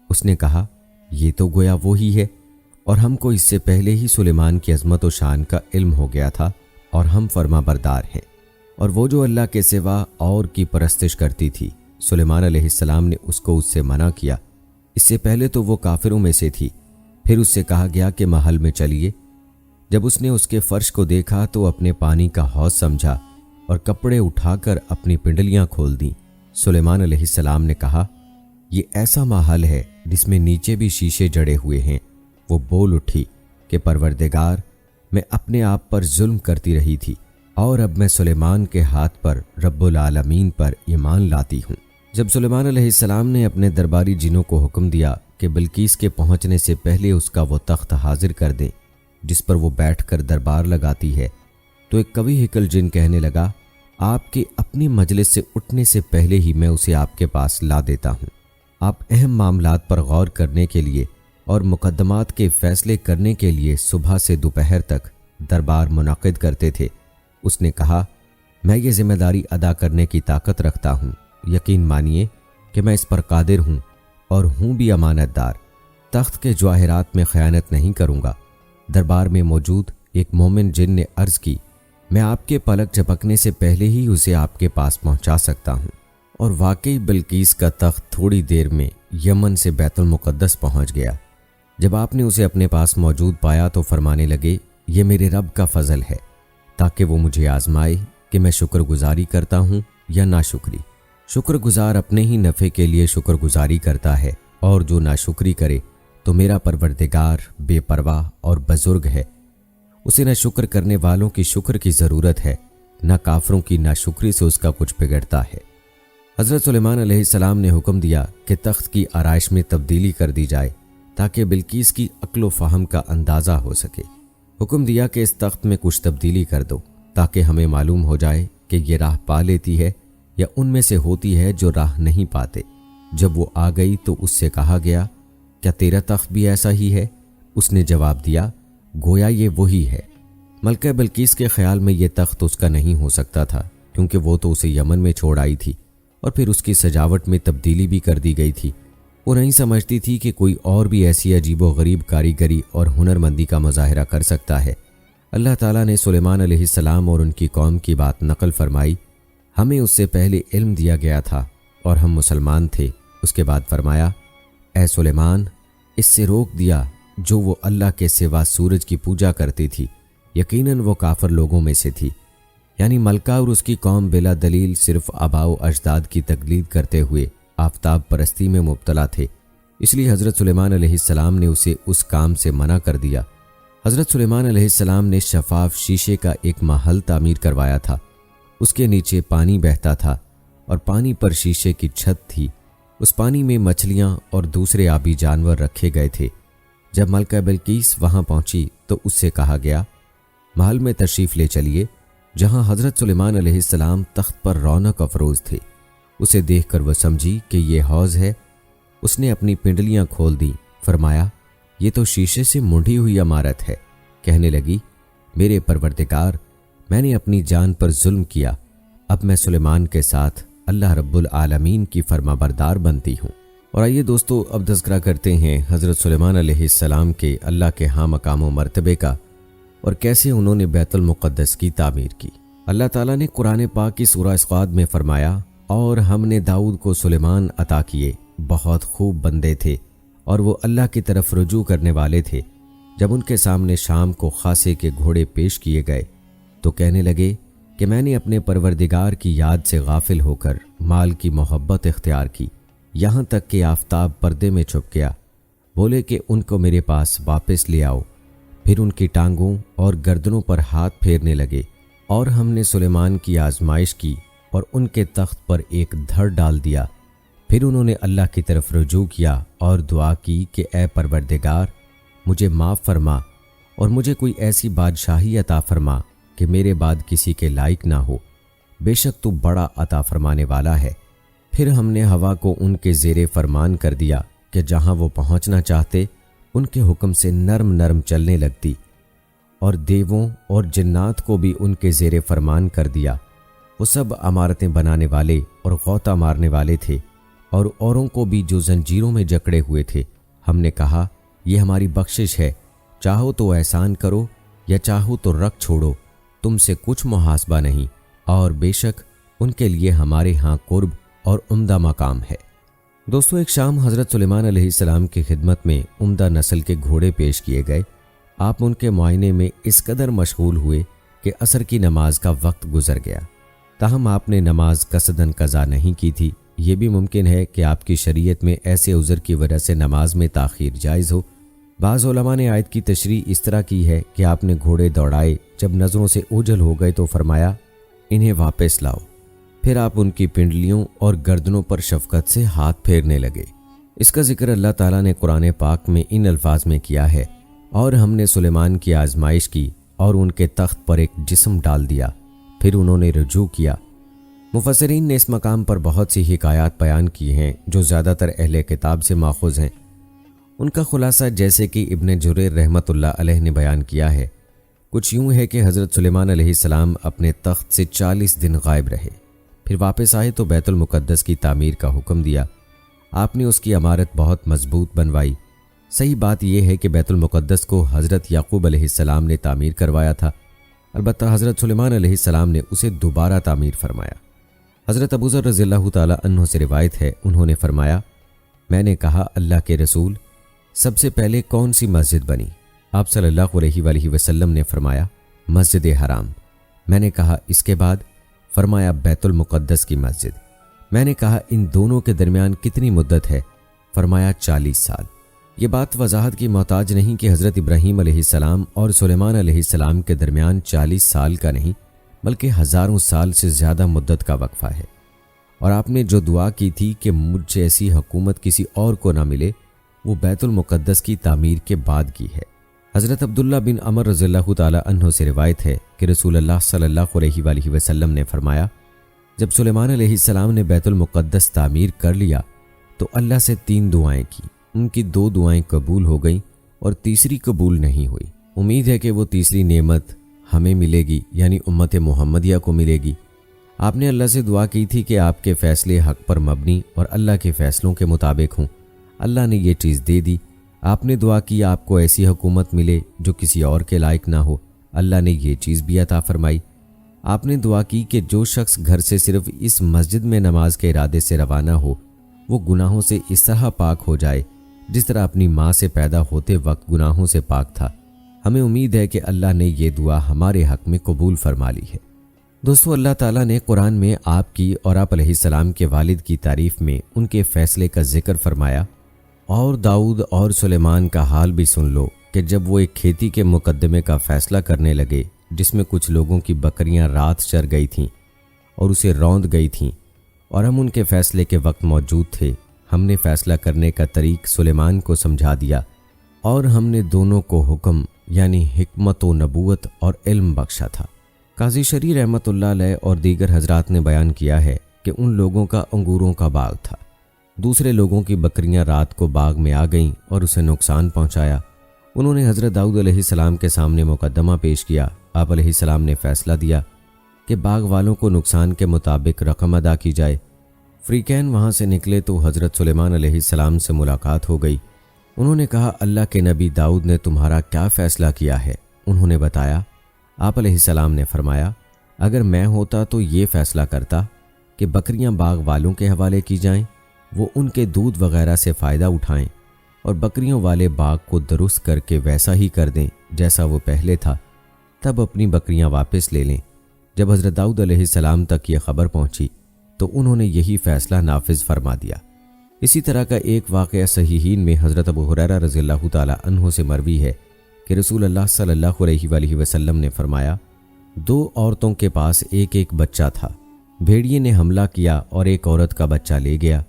اس نے کہا، یہ تو گویا وہی ہے، اور ہم کو اس سے پہلے ہی سلیمان کی عظمت و شان کا علم ہو گیا تھا، اور ہم فرما بردار ہیں۔ اور وہ جو اللہ کے سوا اور کی پرستش کرتی تھی، سلیمان علیہ السلام نے اس کو اس سے منع کیا۔ اس سے پہلے تو وہ کافروں میں سے تھی۔ پھر اس سے کہا گیا کہ محل میں چلیے۔ جب اس نے اس کے فرش کو دیکھا تو اپنے پانی کا حوض سمجھا اور کپڑے اٹھا کر اپنی پنڈلیاں کھول دیں۔ سلیمان علیہ السلام نے کہا، یہ ایسا محل ہے جس میں نیچے بھی شیشے جڑے ہوئے ہیں۔ وہ بول اٹھی کہ پروردگار، میں اپنے آپ پر ظلم کرتی رہی تھی، اور اب میں سلیمان کے ہاتھ پر رب العالمین پر ایمان لاتی ہوں۔ جب سلیمان علیہ السلام نے اپنے درباری جنوں کو حکم دیا کہ بلقیس کے پہنچنے سے پہلے اس کا وہ تخت حاضر کر دیں جس پر وہ بیٹھ کر دربار لگاتی ہے، تو ایک قوی ہیکل جن کہنے لگا، آپ کے اپنی مجلس سے اٹھنے سے پہلے ہی میں اسے آپ کے پاس لا دیتا ہوں۔ آپ اہم معاملات پر غور کرنے کے لیے اور مقدمات کے فیصلے کرنے کے لیے صبح سے دوپہر تک دربار منعقد کرتے تھے۔ اس نے کہا، میں یہ ذمہ داری ادا کرنے کی طاقت رکھتا ہوں، یقین مانیے کہ میں اس پر قادر ہوں اور ہوں بھی امانت دار۔ تخت کے جواہرات میں خیانت نہیں کروں گا۔ دربار میں موجود ایک مومن جن نے عرض کی، میں آپ کے پلک جھپکنے سے پہلے ہی اسے آپ کے پاس پہنچا سکتا ہوں۔ اور واقعی بلقیس کا تخت تھوڑی دیر میں یمن سے بیت المقدس پہنچ گیا۔ جب آپ نے اسے اپنے پاس موجود پایا تو فرمانے لگے، یہ میرے رب کا فضل ہے تاکہ وہ مجھے آزمائے کہ میں شکر گزاری کرتا ہوں یا ناشکری۔ شکر گزار اپنے ہی نفع کے لیے شکر گزاری کرتا ہے، اور جو ناشکری کرے تو میرا پروردگار بے پرواہ اور بزرگ ہے۔ اسے نہ شکر کرنے والوں کی شکر کی ضرورت ہے، نہ کافروں کی ناشکری سے اس کا کچھ بگڑتا ہے۔ حضرت سلیمان علیہ السلام نے حکم دیا کہ تخت کی آرائش میں تبدیلی کر دی جائے تاکہ بلقیس کی عقل و فہم کا اندازہ ہو سکے۔ حکم دیا کہ اس تخت میں کچھ تبدیلی کر دو تاکہ ہمیں معلوم ہو جائے کہ یہ راہ پا لیتی ہے یا ان میں سے ہوتی ہے جو راہ نہیں پاتے۔ جب وہ آ گئی تو اس سے کہا گیا، کیا تیرا تخت بھی ایسا ہی ہے؟ اس نے جواب دیا، گویا یہ وہی ہے۔ ملکہ بلقیس کے خیال میں یہ تخت اس کا نہیں ہو سکتا تھا، کیونکہ وہ تو اسے یمن میں چھوڑ آئی تھی اور پھر اس کی سجاوٹ میں تبدیلی بھی کر دی گئی تھی۔ وہ نہیں سمجھتی تھی کہ کوئی اور بھی ایسی عجیب و غریب کاریگری اور ہنرمندی کا مظاہرہ کر سکتا ہے۔ اللہ تعالیٰ نے سلیمان علیہ السلام اور ان کی قوم کی بات نقل فرمائی، ہمیں اس سے پہلے علم دیا گیا تھا اور ہم مسلمان تھے۔ اس کے بعد فرمایا، اے سلیمان، اس سے روک دیا جو وہ اللہ کے سوا سورج کی پوجا کرتی تھی، یقیناً وہ کافر لوگوں میں سے تھی۔ یعنی ملکہ اور اس کی قوم بلا دلیل صرف آباء و اجداد کی تقلید کرتے ہوئے آفتاب پرستی میں مبتلا تھے، اس لیے حضرت سلیمان علیہ السلام نے اسے اس کام سے منع کر دیا۔ حضرت سلیمان علیہ السلام نے شفاف شیشے کا ایک محل تعمیر کروایا تھا۔ اس کے نیچے پانی بہتا تھا اور پانی پر شیشے کی چھت تھی۔ اس پانی میں مچھلیاں اور دوسرے آبی جانور رکھے گئے تھے۔ جب ملکہ بلقیس وہاں پہنچی تو اس سے کہا گیا، محل میں تشریف لے چلیے جہاں حضرت سلیمان علیہ السلام تخت پر رونق افروز تھے۔ اسے دیکھ کر وہ سمجھی کہ یہ حوض ہے۔ اس نے اپنی پنڈلیاں کھول دیں، فرمایا، یہ تو شیشے سے مونڈھی ہوئی عمارت ہے۔ کہنے لگی، میرے پروردگار، میں نے اپنی جان پر ظلم کیا، اب میں سلیمان کے ساتھ اللہ رب العالمین کی فرما بردار بنتی ہوں۔ اور آئیے دوستو، اب تذکرہ کرتے ہیں حضرت سلیمان علیہ السلام کے اللہ کے ہاں مقام و مرتبے کا اور کیسے انہوں نے بیت المقدس کی تعمیر کی۔ اللہ تعالیٰ نے قرآن پاک کی سورہ اسقاد میں فرمایا، اور ہم نے داؤد کو سلیمان عطا کیے، بہت خوب بندے تھے اور وہ اللہ کی طرف رجوع کرنے والے تھے۔ جب ان کے سامنے شام کو خاصے کے گھوڑے پیش کیے گئے تو کہنے لگے کہ میں نے اپنے پروردگار کی یاد سے غافل ہو کر مال کی محبت اختیار کی، یہاں تک کہ آفتاب پردے میں چھپ گیا۔ بولے کہ ان کو میرے پاس واپس لے آؤ۔ پھر ان کی ٹانگوں اور گردنوں پر ہاتھ پھیرنے لگے، اور ہم نے سلیمان کی آزمائش کی اور ان کے تخت پر ایک دھڑ ڈال دیا۔ پھر انہوں نے اللہ کی طرف رجوع کیا اور دعا کی کہ اے پروردگار، مجھے معاف فرما اور مجھے کوئی ایسی بادشاہی عطا فرما کہ میرے بعد کسی کے لائق نہ ہو، بے شک تو بڑا عطا فرمانے والا ہے۔ پھر ہم نے ہوا کو ان کے زیر فرمان کر دیا کہ جہاں وہ پہنچنا چاہتے ان کے حکم سے نرم نرم چلنے لگتی، اور دیووں اور جنات کو بھی ان کے زیر فرمان کر دیا۔ وہ سب عمارتیں بنانے والے اور غوطہ مارنے والے تھے، اور اوروں کو بھی جو زنجیروں میں جکڑے ہوئے تھے۔ ہم نے کہا، یہ ہماری بخشش ہے، چاہو تو احسان کرو یا چاہو تو رکھ چھوڑو، تم سے کچھ محاسبہ نہیں، اور بے شک ان کے لیے ہمارے ہاں قرب اور عمدہ مقام ہے۔ دوستو، ایک شام حضرت سلیمان علیہ السلام کی خدمت میں عمدہ نسل کے گھوڑے پیش کیے گئے۔ آپ ان کے معائنے میں اس قدر مشغول ہوئے کہ عصر کی نماز کا وقت گزر گیا، تاہم آپ نے نماز قصداً قضا نہیں کی تھی۔ یہ بھی ممکن ہے کہ آپ کی شریعت میں ایسے عذر کی وجہ سے نماز میں تاخیر جائز ہو۔ بعض علماء نے آیت کی تشریح اس طرح کی ہے کہ آپ نے گھوڑے دوڑائے، جب نظروں سے اوجھل ہو گئے تو فرمایا، انہیں واپس لاؤ۔ پھر آپ ان کی پنڈلیوں اور گردنوں پر شفقت سے ہاتھ پھیرنے لگے۔ اس کا ذکر اللہ تعالیٰ نے قرآن پاک میں ان الفاظ میں کیا ہے، اور ہم نے سلیمان کی آزمائش کی اور ان کے تخت پر ایک جسم ڈال دیا، پھر انہوں نے رجوع کیا۔ مفسرین نے اس مقام پر بہت سی حکایات بیان کی ہیں جو زیادہ تر اہل کتاب سے ماخوذ ہیں۔ ان کا خلاصہ جیسے کہ ابن جریر رحمۃ اللہ علیہ نے بیان کیا ہے، کچھ یوں ہے کہ حضرت سلیمان علیہ السلام اپنے تخت سے 40 دن غائب رہے، پھر واپس آئے تو بیت المقدس کی تعمیر کا حکم دیا۔ آپ نے اس کی عمارت بہت مضبوط بنوائی۔ صحیح بات یہ ہے کہ بیت المقدس کو حضرت یعقوب علیہ السلام نے تعمیر کروایا تھا، البتہ حضرت سلیمان علیہ السلام نے اسے دوبارہ تعمیر فرمایا۔ حضرت ابوذر رضی اللہ تعالی عنہ سے روایت ہے، انہوں نے فرمایا، میں نے کہا، اللہ کے رسول، سب سے پہلے کون سی مسجد بنی؟ آپ صلی اللہ علیہ وآلہ وسلم نے فرمایا، مسجد حرام۔ میں نے کہا، اس کے بعد؟ فرمایا، بیت المقدس کی مسجد۔ میں نے کہا، ان دونوں کے درمیان کتنی مدت ہے؟ فرمایا، 40 سال۔ یہ بات وضاحت کی محتاج نہیں کہ حضرت ابراہیم علیہ السلام اور سلیمان علیہ السلام کے درمیان 40 سال کا نہیں بلکہ ہزاروں سال سے زیادہ مدت کا وقفہ ہے۔ اور آپ نے جو دعا کی تھی کہ مجھ جیسی حکومت کسی اور کو نہ ملے، وہ بیت المقدس کی تعمیر کے بعد کی ہے۔ حضرت عبداللہ بن عمر رضی اللہ تعالی عنہ سے روایت ہے کہ رسول اللہ صلی اللہ علیہ وآلہ وسلم نے فرمایا، جب سلیمان علیہ السلام نے بیت المقدس تعمیر کر لیا تو اللہ سے 3 دعائیں کی۔ ان کی 2 دعائیں قبول ہو گئیں اور تیسری قبول نہیں ہوئی۔ امید ہے کہ وہ تیسری نعمت ہمیں ملے گی، یعنی امت محمدیہ کو ملے گی۔ آپ نے اللہ سے دعا کی تھی کہ آپ کے فیصلے حق پر مبنی اور اللہ کے فیصلوں کے مطابق ہوں۔ اللہ نے یہ چیز دے دی۔ آپ نے دعا کی آپ کو ایسی حکومت ملے جو کسی اور کے لائق نہ ہو۔ اللہ نے یہ چیز بھی عطا فرمائی۔ آپ نے دعا کی کہ جو شخص گھر سے صرف اس مسجد میں نماز کے ارادے سے روانہ ہو، وہ گناہوں سے اس طرح پاک ہو جائے جس طرح اپنی ماں سے پیدا ہوتے وقت گناہوں سے پاک تھا۔ ہمیں امید ہے کہ اللہ نے یہ دعا ہمارے حق میں قبول فرما لی ہے۔ دوستو، اللہ تعالیٰ نے قرآن میں آپ کی اور آپ علیہ السلام کے والد کی تعریف میں ان کے فیصلے کا ذکر فرمایا، اور داؤد اور سلیمان کا حال بھی سن لو، کہ جب وہ ایک کھیتی کے مقدمے کا فیصلہ کرنے لگے جس میں کچھ لوگوں کی بکریاں رات چر گئی تھیں اور اسے روند گئی تھیں، اور ہم ان کے فیصلے کے وقت موجود تھے، ہم نے فیصلہ کرنے کا طریق سلیمان کو سمجھا دیا اور ہم نے دونوں کو حکم یعنی حکمت و نبوت اور علم بخشا تھا۔ قاضی شریح رحمۃ اللہ علیہ اور دیگر حضرات نے بیان کیا ہے کہ ان لوگوں کا انگوروں کا باغ تھا، دوسرے لوگوں کی بکریاں رات کو باغ میں آ گئیں اور اسے نقصان پہنچایا۔ انہوں نے حضرت داؤد علیہ السلام کے سامنے مقدمہ پیش کیا۔ آپ علیہ السلام نے فیصلہ دیا کہ باغ والوں کو نقصان کے مطابق رقم ادا کی جائے۔ فریقین وہاں سے نکلے تو حضرت سلیمان علیہ السلام سے ملاقات ہو گئی۔ انہوں نے کہا، اللہ کے نبی داؤد نے تمہارا کیا فیصلہ کیا ہے؟ انہوں نے بتایا۔ آپ علیہ السلام نے فرمایا، اگر میں ہوتا تو یہ فیصلہ کرتا کہ بکریاں باغ والوں کے حوالے کی جائیں، وہ ان کے دودھ وغیرہ سے فائدہ اٹھائیں، اور بکریوں والے باغ کو درست کر کے ویسا ہی کر دیں جیسا وہ پہلے تھا، تب اپنی بکریاں واپس لے لیں۔ جب حضرت داؤد علیہ السلام تک یہ خبر پہنچی تو انہوں نے یہی فیصلہ نافذ فرما دیا۔ اسی طرح کا ایک واقعہ صحیحین میں حضرت ابو ہریرہ رضی اللہ تعالی عنہ سے مروی ہے کہ رسول اللہ صلی اللہ علیہ وآلہ وسلم نے فرمایا، 2 عورتوں کے پاس ایک ایک بچہ تھا۔ بھیڑیے نے حملہ کیا اور ایک عورت کا بچہ لے گیا۔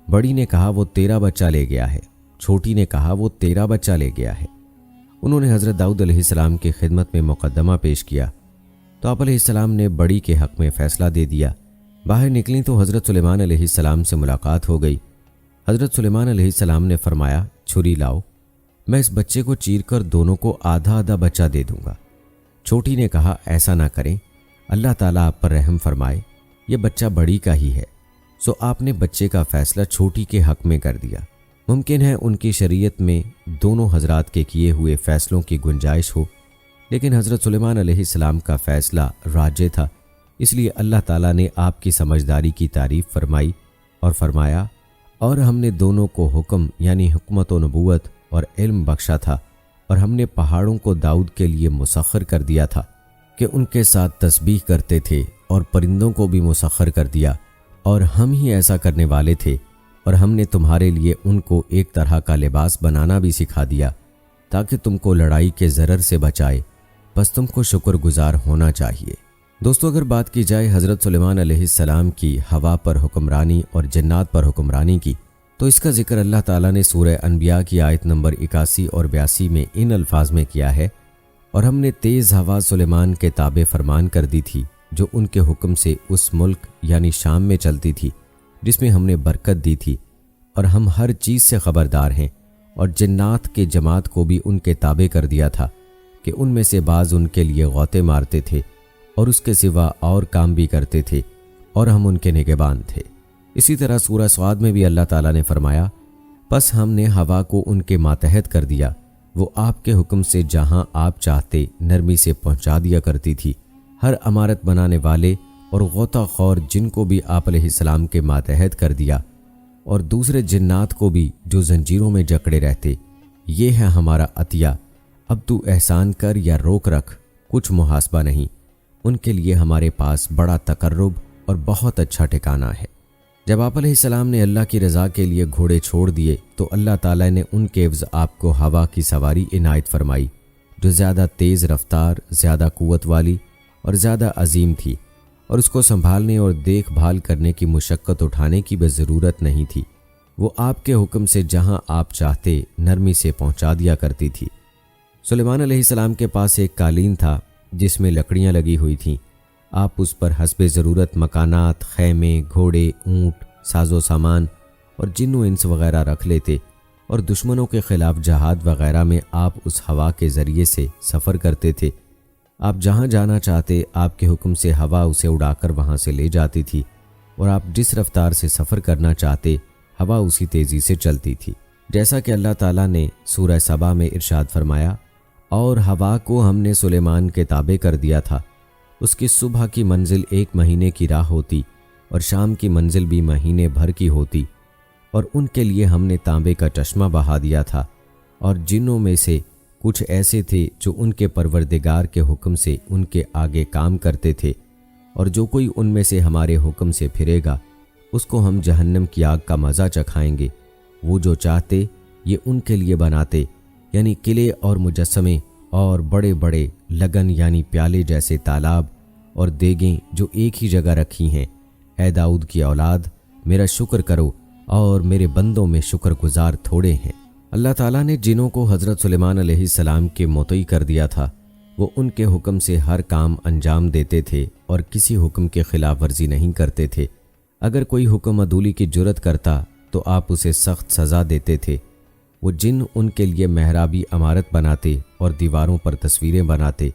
بڑی نے کہا وہ تیرا بچہ لے گیا ہے، چھوٹی نے کہا وہ تیرا بچہ لے گیا ہے۔ انہوں نے حضرت داؤد علیہ السلام کی خدمت میں مقدمہ پیش کیا تو آپ علیہ السلام نے بڑی کے حق میں فیصلہ دے دیا۔ باہر نکلیں تو حضرت سلیمان علیہ السلام سے ملاقات ہو گئی۔ حضرت سلیمان علیہ السلام نے فرمایا، چھری لاؤ، میں اس بچے کو چیر کر دونوں کو آدھا آدھا بچہ دے دوں گا۔ چھوٹی نے کہا، ایسا نہ کریں، اللہ تعالیٰ آپ پر رحم فرمائے، یہ بچہ بڑی کا ہی ہے۔ سو آپ نے بچے کا فیصلہ چھوٹی کے حق میں کر دیا۔ ممکن ہے ان کی شریعت میں دونوں حضرات کے کیے ہوئے فیصلوں کی گنجائش ہو، لیکن حضرت سلیمان علیہ السلام کا فیصلہ راجح تھا، اس لیے اللہ تعالیٰ نے آپ کی سمجھداری کی تعریف فرمائی اور فرمایا، اور ہم نے دونوں کو حکم یعنی حکمت و نبوت اور علم بخشا تھا، اور ہم نے پہاڑوں کو داؤد کے لیے مسخر کر دیا تھا کہ ان کے ساتھ تسبیح کرتے تھے، اور پرندوں کو بھی مسخر کر دیا، اور ہم ہی ایسا کرنے والے تھے، اور ہم نے تمہارے لیے ان کو ایک طرح کا لباس بنانا بھی سکھا دیا تاکہ تم کو لڑائی کے ضرر سے بچائے، بس تم کو شکر گزار ہونا چاہیے۔ دوستو، اگر بات کی جائے حضرت سلیمان علیہ السلام کی ہوا پر حکمرانی اور جنات پر حکمرانی کی، تو اس کا ذکر اللہ تعالیٰ نے سورہ انبیاء کی آیت نمبر 81 اور 82 میں ان الفاظ میں کیا ہے، اور ہم نے تیز ہوا سلیمان کے تابع فرمان کر دی تھی جو ان کے حکم سے اس ملک یعنی شام میں چلتی تھی جس میں ہم نے برکت دی تھی، اور ہم ہر چیز سے خبردار ہیں، اور جنات کے جماعت کو بھی ان کے تابع کر دیا تھا کہ ان میں سے بعض ان کے لیے غوطے مارتے تھے اور اس کے سوا اور کام بھی کرتے تھے، اور ہم ان کے نگہبان تھے۔ اسی طرح سورہ صاد میں بھی اللہ تعالیٰ نے فرمایا، پس ہم نے ہوا کو ان کے ماتحت کر دیا، وہ آپ کے حکم سے جہاں آپ چاہتے نرمی سے پہنچا دیا کرتی تھی۔ ہر عمارت بنانے والے اور غوطہ خور جن کو بھی آپ علیہ السلام کے ماتحت کر دیا، اور دوسرے جنات کو بھی جو زنجیروں میں جکڑے رہتے۔ یہ ہے ہمارا عطیہ، اب تو احسان کر یا روک رکھ، کچھ محاسبہ نہیں۔ ان کے لیے ہمارے پاس بڑا تقرب اور بہت اچھا ٹھکانہ ہے۔ جب آپ علیہ السلام نے اللہ کی رضا کے لیے گھوڑے چھوڑ دیے تو اللہ تعالیٰ نے ان کے عوض آپ کو ہوا کی سواری عنایت فرمائی، جو زیادہ تیز رفتار، زیادہ قوت والی اور زیادہ عظیم تھی، اور اس کو سنبھالنے اور دیکھ بھال کرنے کی مشقت اٹھانے کی بھی ضرورت نہیں تھی۔ وہ آپ کے حکم سے جہاں آپ چاہتے نرمی سے پہنچا دیا کرتی تھی۔ سلیمان علیہ السلام کے پاس ایک قالین تھا جس میں لکڑیاں لگی ہوئی تھیں۔ آپ اس پر حسب ضرورت مکانات، خیمے، گھوڑے، اونٹ، ساز و سامان اور جن و انس وغیرہ رکھ لیتے، اور دشمنوں کے خلاف جہاد وغیرہ میں آپ اس ہوا کے ذریعے سے سفر کرتے تھے۔ آپ جہاں جانا چاہتے آپ کے حکم سے ہوا اسے اڑا کر وہاں سے لے جاتی تھی، اور آپ جس رفتار سے سفر کرنا چاہتے ہوا اسی تیزی سے چلتی تھی، جیسا کہ اللہ تعالیٰ نے سورہ سبا میں ارشاد فرمایا، اور ہوا کو ہم نے سلیمان کے تابع کر دیا تھا، اس کی صبح کی منزل 1 مہینے کی راہ ہوتی اور شام کی منزل بھی مہینے بھر کی ہوتی، اور ان کے لیے ہم نے تانبے کا چشمہ بہا دیا تھا، اور جنوں میں سے کچھ ایسے تھے جو ان کے پروردگار کے حکم سے ان کے آگے کام کرتے تھے، اور جو کوئی ان میں سے ہمارے حکم سے پھرے گا اس کو ہم جہنم کی آگ کا مزہ چکھائیں گے۔ وہ جو چاہتے یہ ان کے لیے بناتے، یعنی قلعے اور مجسمے اور بڑے بڑے لگن یعنی پیالے جیسے تالاب اور دیگیں جو ایک ہی جگہ رکھی ہیں، اے داؤد کی اولاد میرا شکر کرو اور میرے بندوں میں شکر گزار تھوڑے ہیں۔ اللہ تعالیٰ نے جنوں کو حضرت سلیمان علیہ السلام کے مطیع کر دیا تھا، وہ ان کے حکم سے ہر کام انجام دیتے تھے اور کسی حکم کے خلاف ورزی نہیں کرتے تھے۔ اگر کوئی حکم عدولی کی جرت کرتا تو آپ اسے سخت سزا دیتے تھے۔ وہ جن ان کے لیے محرابی عمارت بناتے اور دیواروں پر تصویریں بناتے۔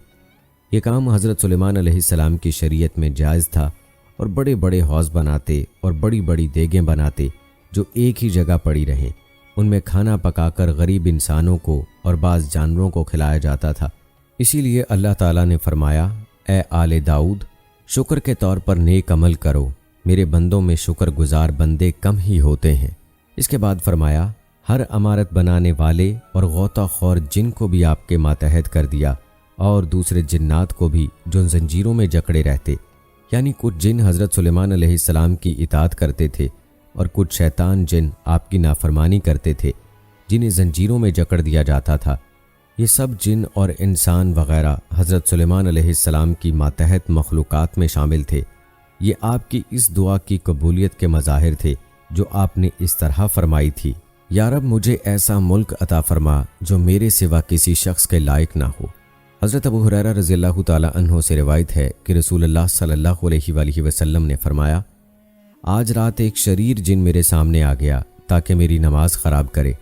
یہ کام حضرت سلیمان علیہ السلام کی شریعت میں جائز تھا، اور بڑے بڑے حوض بناتے اور بڑی بڑی دیگیں بناتے جو ایک ہی جگہ پڑی رہیں۔ ان میں کھانا پکا کر غریب انسانوں کو اور بعض جانوروں کو کھلایا جاتا تھا۔ اسی لیے اللہ تعالیٰ نے فرمایا، اے آل داؤد شکر کے طور پر نیک عمل کرو، میرے بندوں میں شکر گزار بندے کم ہی ہوتے ہیں۔ اس کے بعد فرمایا، ہر عمارت بنانے والے اور غوطہ خور جن کو بھی آپ کے ماتحت کر دیا، اور دوسرے جنات کو بھی جو زنجیروں میں جکڑے رہتے، یعنی کچھ جن حضرت سلیمان علیہ السلام کی اطاعت کرتے تھے اور کچھ شیطان جن آپ کی نافرمانی کرتے تھے جنہیں زنجیروں میں جکڑ دیا جاتا تھا۔ یہ سب جن اور انسان وغیرہ حضرت سلیمان علیہ السلام کی ماتحت مخلوقات میں شامل تھے۔ یہ آپ کی اس دعا کی قبولیت کے مظاہر تھے جو آپ نے اس طرح فرمائی تھی، یا رب مجھے ایسا ملک عطا فرما جو میرے سوا کسی شخص کے لائق نہ ہو۔ حضرت ابو ہریرہ رضی اللہ تعالی عنہ سے روایت ہے کہ رسول اللہ صلی اللہ علیہ وآلہ وسلم نے فرمایا، آج رات ایک شریر جن میرے سامنے آ گیا تاکہ میری نماز خراب کرے۔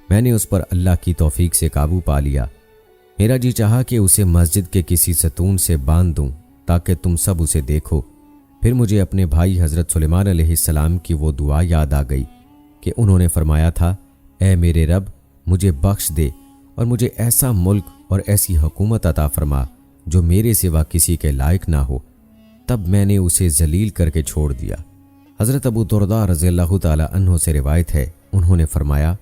میں نے اس پر اللہ کی توفیق سے قابو پا لیا۔ میرا جی چاہا کہ اسے مسجد کے کسی ستون سے باندھ دوں تاکہ تم سب اسے دیکھو۔ پھر مجھے اپنے بھائی حضرت سلیمان علیہ السلام کی وہ دعا یاد آ گئی کہ انہوں نے فرمایا تھا، اے میرے رب مجھے بخش دے اور مجھے ایسا ملک اور ایسی حکومت عطا فرما جو میرے سوا کسی کے لائق نہ ہو۔ تب میں نے اسے ذلیل کر کے چھوڑ دیا۔ حضرت ابو درداء رضی اللہ تعالی عنہ سے روایت ہے، انہوں نے فرمایا،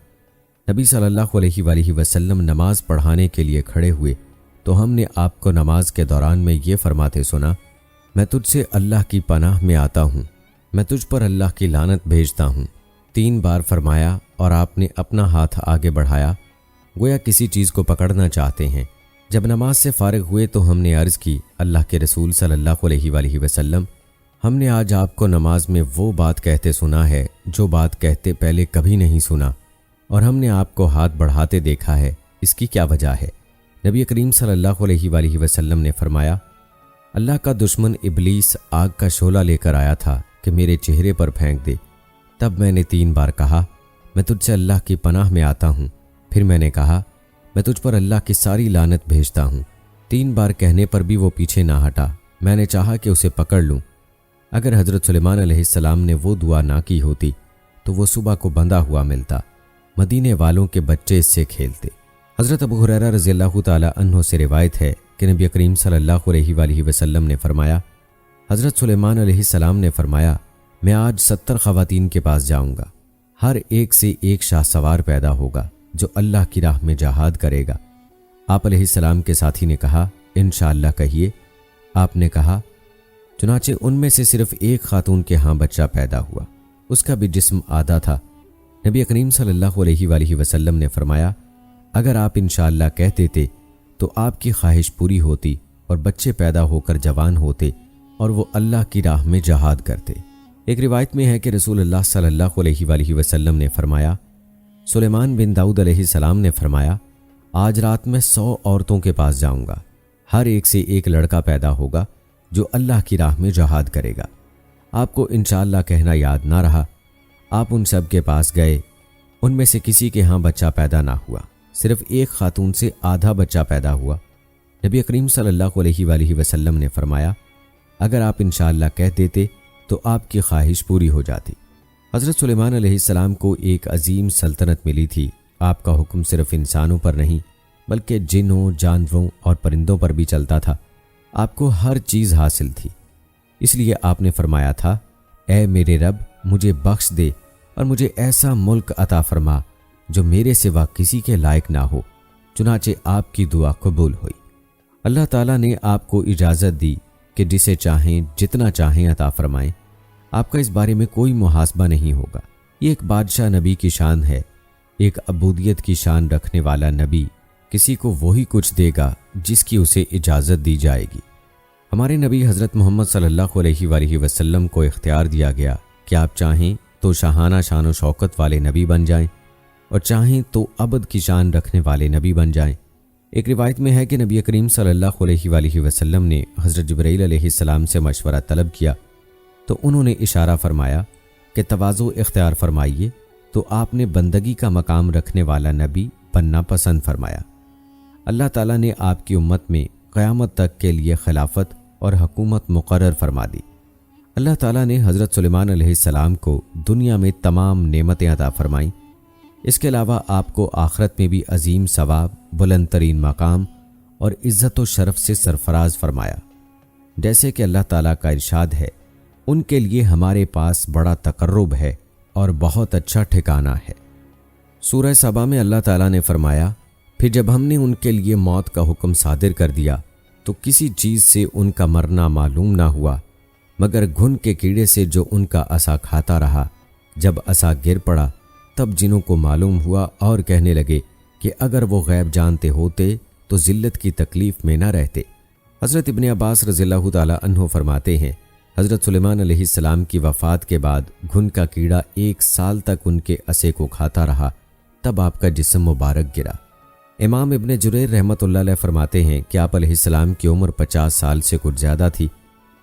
نبی صلی اللہ علیہ وآلہ وسلم نماز پڑھانے کے لیے کھڑے ہوئے تو ہم نے آپ کو نماز کے دوران میں یہ فرماتے سنا، میں تجھ سے اللہ کی پناہ میں آتا ہوں، میں تجھ پر اللہ کی لعنت بھیجتا ہوں۔ 3 بار فرمایا اور آپ نے اپنا ہاتھ آگے بڑھایا گویا کسی چیز کو پکڑنا چاہتے ہیں۔ جب نماز سے فارغ ہوئے تو ہم نے عرض کی، اللہ کے رسول صلی اللہ علیہ وآلہ وسلم، ہم نے آج آپ کو نماز میں وہ بات کہتے سنا ہے جو بات کہتے پہلے کبھی نہیں سنا، اور ہم نے آپ کو ہاتھ بڑھاتے دیکھا ہے، اس کی کیا وجہ ہے؟ نبی کریم صلی اللہ علیہ وآلہ وسلم نے فرمایا، اللہ کا دشمن ابلیس آگ کا شعلہ لے کر آیا تھا کہ میرے چہرے پر پھینک دے۔ تب میں نے 3 بار کہا، میں تجھ سے اللہ کی پناہ میں آتا ہوں۔ پھر میں نے کہا، میں تجھ پر اللہ کی ساری لعنت بھیجتا ہوں۔ 3 بار کہنے پر بھی وہ پیچھے نہ ہٹا۔ میں نے چاہا کہ اسے پکڑ لوں۔ اگر حضرت سلیمان علیہ السلام نے وہ دعا نہ کی ہوتی تو وہ صبح کو بندھا ہوا ملتا، مدینے والوں کے بچے اس سے کھیلتے۔ حضرت ابو ہریرہ رضی اللہ تعالی عنہ سے روایت ہے کہ نبی کریم صلی اللہ علیہ وآلہ وسلم نے فرمایا، حضرت سلیمان علیہ السلام نے فرمایا، میں آج 70 خواتین کے پاس جاؤں گا، ہر ایک سے ایک شاہ سوار پیدا ہوگا جو اللہ کی راہ میں جہاد کرے گا۔ آپ علیہ السلام کے ساتھی نے کہا، انشاءاللہ کہیے۔ آپ نے کہا، چنانچہ ان میں سے صرف ایک خاتون کے ہاں بچہ پیدا ہوا، اس کا بھی جسم آدھا تھا۔ نبی کریم صلی اللہ علیہ وآلہ وسلم نے فرمایا، اگر آپ انشاءاللہ کہہ دیتے تو آپ کی خواہش پوری ہوتی اور بچے پیدا ہو کر جوان ہوتے اور وہ اللہ کی راہ میں جہاد کرتے۔ ایک روایت میں ہے کہ رسول اللہ صلی اللہ علیہ وآلہ وسلم نے فرمایا، سلیمان بن داؤد علیہ السلام نے فرمایا، آج رات میں 100 عورتوں کے پاس جاؤں گا، ہر ایک سے ایک لڑکا پیدا ہوگا جو اللہ کی راہ میں جہاد کرے گا۔ آپ کو انشاءاللہ کہنا یاد نہ رہا، آپ ان سب کے پاس گئے، ان میں سے کسی کے ہاں بچہ پیدا نہ ہوا، صرف ایک خاتون سے آدھا بچہ پیدا ہوا۔ نبی کریم صلی اللہ علیہ وآلہ وسلم نے فرمایا، اگر آپ انشاءاللہ کہہ دیتے تو آپ کی خواہش پوری ہو جاتی۔ حضرت سلیمان علیہ السلام کو ایک عظیم سلطنت ملی تھی۔ آپ کا حکم صرف انسانوں پر نہیں بلکہ جنوں، جانوروں اور پرندوں پر بھی چلتا تھا۔ آپ کو ہر چیز حاصل تھی، اس لیے آپ نے فرمایا تھا، اے میرے رب مجھے بخش دے اور مجھے ایسا ملک عطا فرما جو میرے سوا کسی کے لائق نہ ہو۔ چنانچہ آپ کی دعا قبول ہوئی۔ اللہ تعالیٰ نے آپ کو اجازت دی کہ جسے چاہیں جتنا چاہیں عطا فرمائیں، آپ کا اس بارے میں کوئی محاسبہ نہیں ہوگا۔ یہ ایک بادشاہ نبی کی شان ہے۔ ایک عبودیت کی شان رکھنے والا نبی کسی کو وہی کچھ دے گا جس کی اسے اجازت دی جائے گی۔ ہمارے نبی حضرت محمد صلی اللہ علیہ وآلہ وسلم کو اختیار دیا گیا کہ آپ چاہیں تو شاہانہ شان و شوکت والے نبی بن جائیں اور چاہیں تو ابد کی شان رکھنے والے نبی بن جائیں۔ ایک روایت میں ہے کہ نبی کریم صلی اللہ علیہ وآلہ وسلم نے حضرت جبرائیل علیہ السلام سے مشورہ طلب کیا تو انہوں نے اشارہ فرمایا کہ تواضع اختیار فرمائیے، تو آپ نے بندگی کا مقام رکھنے والا نبی بننا پسند فرمایا۔ اللہ تعالیٰ نے آپ کی امت میں قیامت تک کے لیے خلافت اور حکومت مقرر فرما دی۔ اللہ تعالیٰ نے حضرت سلیمان علیہ السلام کو دنیا میں تمام نعمتیں عطا فرمائیں، اس کے علاوہ آپ کو آخرت میں بھی عظیم ثواب، بلند ترین مقام اور عزت و شرف سے سرفراز فرمایا۔ جیسے کہ اللہ تعالیٰ کا ارشاد ہے، ان کے لیے ہمارے پاس بڑا تقرب ہے اور بہت اچھا ٹھکانہ ہے۔ سورہ سبا میں اللہ تعالیٰ نے فرمایا، پھر جب ہم نے ان کے لیے موت کا حکم صادر کر دیا تو کسی چیز سے ان کا مرنا معلوم نہ ہوا مگر گھن کے کیڑے سے جو ان کا عصا کھاتا رہا۔ جب عصا گر پڑا تب جنوں کو معلوم ہوا اور کہنے لگے کہ اگر وہ غیب جانتے ہوتے تو ذلت کی تکلیف میں نہ رہتے۔ حضرت ابن عباس رضی اللہ تعالیٰ عنہ فرماتے ہیں، حضرت سلیمان علیہ السلام کی وفات کے بعد گھن کا کیڑا 1 سال تک ان کے عصے کو کھاتا رہا، تب آپ کا جسم مبارک گرا۔ امام ابن جریر رحمۃ اللہ علیہ فرماتے ہیں کہ آپ علیہ السلام کی عمر 50 سال سے کچھ زیادہ تھی۔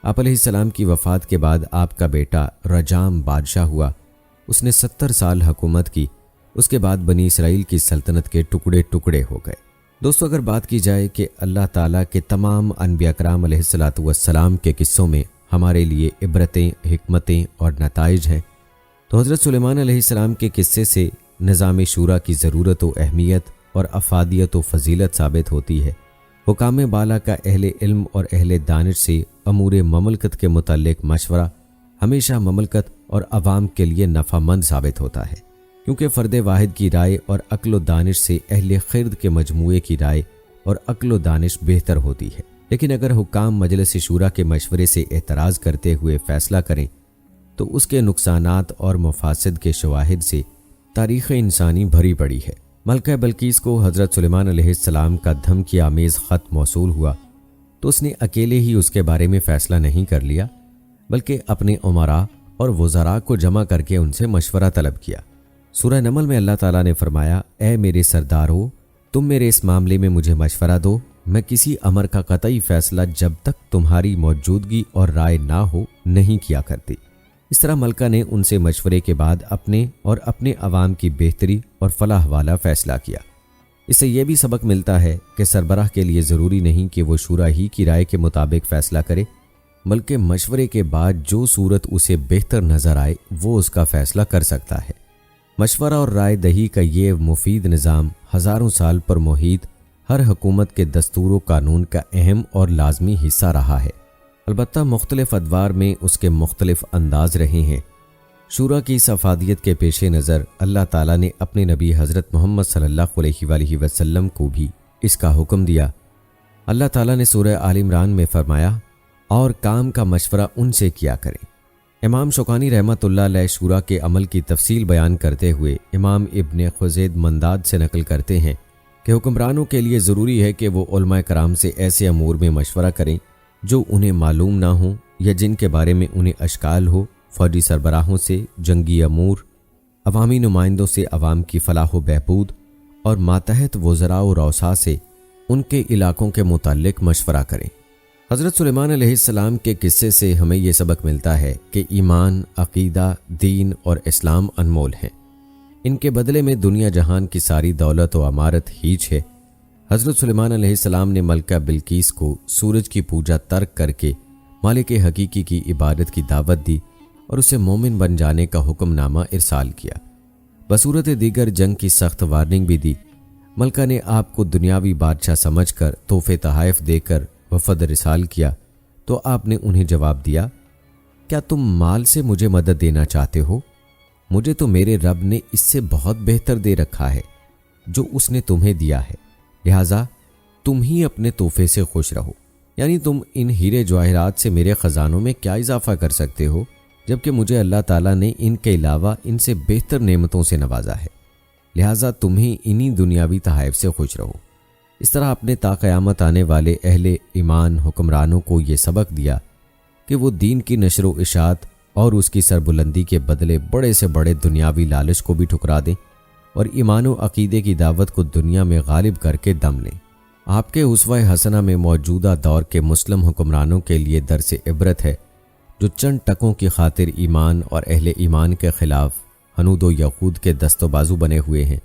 آپ علیہ السلام کی وفات کے بعد آپ کا بیٹا رجام بادشاہ ہوا، اس نے 70 سال حکومت کی۔ اس کے بعد بنی اسرائیل کی سلطنت کے ٹکڑے ٹکڑے ہو گئے۔ دوستو، اگر بات کی جائے کہ اللہ تعالیٰ کے تمام انبیاء کرام علیہ الصلوۃ والسلام کے قصوں میں ہمارے لیے عبرتیں، حکمتیں اور نتائج ہیں، تو حضرت سلیمان علیہ السلام کے قصے سے نظام شورا کی ضرورت و اہمیت اور افادیت و فضیلت ثابت ہوتی ہے۔ حکام بالا کا اہل علم اور اہل دانش سے امور مملکت کے متعلق مشورہ ہمیشہ مملکت اور عوام کے لیے نفع مند ثابت ہوتا ہے، کیونکہ فرد واحد کی رائے اور عقل و دانش سے اہل خرد کے مجموعے کی رائے اور عقل و دانش بہتر ہوتی ہے۔ لیکن اگر حکام مجلس شورا کے مشورے سے اعتراض کرتے ہوئے فیصلہ کریں تو اس کے نقصانات اور مفاسد کے شواہد سے تاریخ انسانی بھری پڑی ہے۔ ملکہ بلقیس کو حضرت سلیمان علیہ السلام کا دھمکی آمیز خط موصول ہوا تو اس نے اکیلے ہی اس کے بارے میں فیصلہ نہیں کر لیا، بلکہ اپنے امراء اور وزراء کو جمع کر کے ان سے مشورہ طلب کیا۔ سورہ نمل میں اللہ تعالیٰ نے فرمایا، اے میرے سردارو، تم میرے اس معاملے میں مجھے مشورہ دو، میں کسی امر کا قطعی فیصلہ جب تک تمہاری موجودگی اور رائے نہ ہو نہیں کیا کرتی۔ اس طرح ملکہ نے ان سے مشورے کے بعد اپنے اور اپنے عوام کی بہتری اور فلاح والا فیصلہ کیا۔ اس سے یہ بھی سبق ملتا ہے کہ سربراہ کے لیے ضروری نہیں کہ وہ شورا ہی کی رائے کے مطابق فیصلہ کرے، بلکہ مشورے کے بعد جو صورت اسے بہتر نظر آئے وہ اس کا فیصلہ کر سکتا ہے۔ مشورہ اور رائے دہی کا یہ مفید نظام ہزاروں سال پر محیط ہر حکومت کے دستور و قانون کا اہم اور لازمی حصہ رہا ہے، البتہ مختلف ادوار میں اس کے مختلف انداز رہے ہیں۔ شورا کی اس افادیت کے پیش نظر اللہ تعالیٰ نے اپنے نبی حضرت محمد صلی اللہ علیہ وآلہ وسلم کو بھی اس کا حکم دیا۔ اللہ تعالیٰ نے سورہ آل عمران میں فرمایا، اور کام کا مشورہ ان سے کیا کریں۔ امام شوکانی رحمۃ اللہ علیہ شورا کے عمل کی تفصیل بیان کرتے ہوئے امام ابن خزید منداد سے نقل کرتے ہیں کہ حکمرانوں کے لیے ضروری ہے کہ وہ علماء کرام سے ایسے امور میں مشورہ کریں جو انہیں معلوم نہ ہوں یا جن کے بارے میں انہیں اشکال ہو، فوجی سربراہوں سے، جنگی امور، عوامی نمائندوں سے عوام کی فلاح و بہبود، اور ماتحت وزراء و رؤساء سے ان کے علاقوں کے متعلق مشورہ کریں۔ حضرت سلیمان علیہ السلام کے قصے سے ہمیں یہ سبق ملتا ہے کہ ایمان، عقیدہ، دین اور اسلام انمول ہیں، ان کے بدلے میں دنیا جہان کی ساری دولت و عمارت ہیچ ہے۔ حضرت سلیمان علیہ السلام نے ملکہ بلقیس کو سورج کی پوجا ترک کر کے مالک حقیقی کی عبادت کی دعوت دی اور اسے مومن بن جانے کا حکم نامہ ارسال کیا۔ بصورت دیگر جنگ کی سخت وارننگ بھی دی۔ ملکہ نے آپ کو دنیاوی بادشاہ سمجھ کر تحفے تحائف دے کر وفد رسال کیا تو آپ نے انہیں جواب دیا، کیا تم مال سے مجھے مدد دینا چاہتے ہو؟ مجھے تو میرے رب نے اس سے بہت بہتر دے رکھا ہے جو اس نے تمہیں دیا ہے، لہٰذا تم ہی اپنے تحفے سے خوش رہو۔ یعنی تم ان ہیرے جواہرات سے میرے خزانوں میں کیا اضافہ کر سکتے ہو جبکہ مجھے اللہ تعالیٰ نے ان کے علاوہ ان سے بہتر نعمتوں سے نوازا ہے، لہٰذا تم ہی انہی دنیاوی تحائف سے خوش رہو۔ اس طرح آپ نے تا قیامت آنے والے اہل ایمان حکمرانوں کو یہ سبق دیا کہ وہ دین کی نشر و اشاعت اور اس کی سربلندی کے بدلے بڑے سے بڑے دنیاوی لالچ کو بھی ٹھکرا دیں اور ایمان و عقیدے کی دعوت کو دنیا میں غالب کر کے دم لیں۔ آپ کے اسوہ حسنہ میں موجودہ دور کے مسلم حکمرانوں کے لیے درس عبرت ہے، جو چند ٹکوں کی خاطر ایمان اور اہل ایمان کے خلاف حنود و یقود کے دست و بازو بنے ہوئے ہیں۔